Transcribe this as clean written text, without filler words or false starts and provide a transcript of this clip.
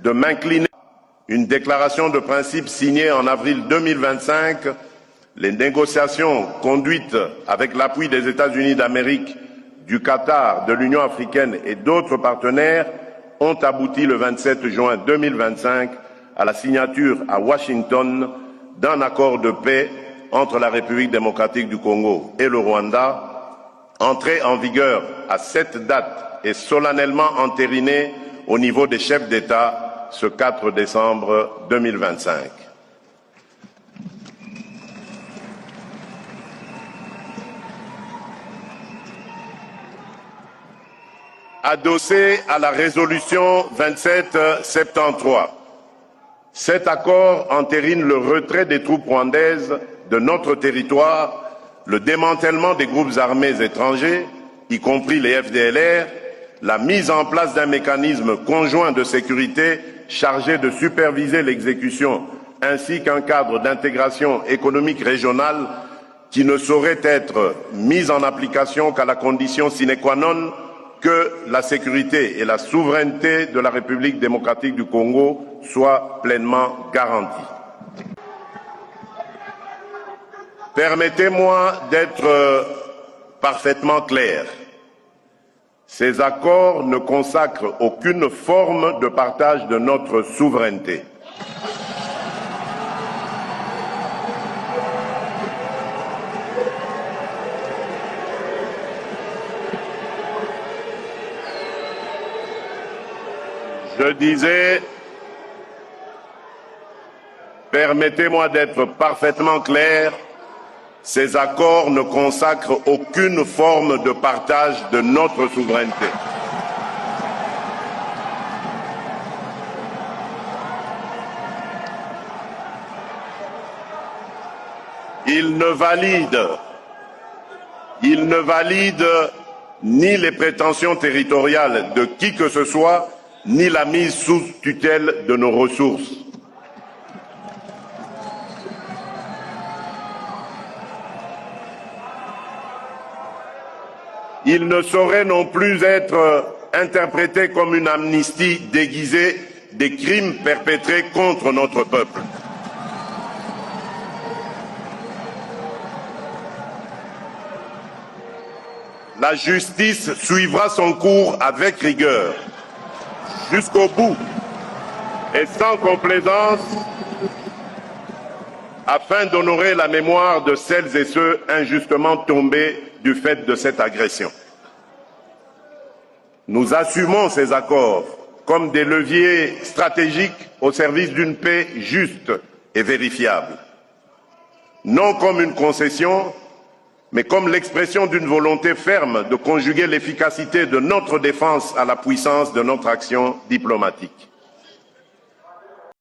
de m'incliner à une déclaration de principe signée en avril 2025. Les négociations conduites avec l'appui des États-Unis d'Amérique, du Qatar, de l'Union africaine et d'autres partenaires ont abouti le 27 juin 2025 à la signature à Washington d'un accord de paix entre la République démocratique du Congo et le Rwanda, entré en vigueur à cette date et solennellement entériné au niveau des chefs d'État ce 4 décembre 2025. Adossé à la résolution 2773, cet accord entérine le retrait des troupes rwandaises de notre territoire, le démantèlement des groupes armés étrangers, y compris les FDLR, la mise en place d'un mécanisme conjoint de sécurité chargé de superviser l'exécution, ainsi qu'un cadre d'intégration économique régionale qui ne saurait être mis en application qu'à la condition sine qua non que la sécurité et la souveraineté de la République démocratique du Congo soient pleinement garanties. Permettez-moi d'être parfaitement clair. Ces accords ne consacrent aucune forme de partage de notre souveraineté. Je disais, permettez-moi d'être parfaitement clair, ces accords ne consacrent aucune forme de partage de notre souveraineté. Ils ne valident ni les prétentions territoriales de qui que ce soit, ni la mise sous tutelle de nos ressources. Il ne saurait non plus être interprété comme une amnistie déguisée des crimes perpétrés contre notre peuple. La justice suivra son cours avec rigueur, jusqu'au bout et sans complaisance, afin d'honorer la mémoire de celles et ceux injustement tombés du fait de cette agression. Nous assumons ces accords comme des leviers stratégiques au service d'une paix juste et vérifiable, non comme une concession, mais comme l'expression d'une volonté ferme de conjuguer l'efficacité de notre défense à la puissance de notre action diplomatique.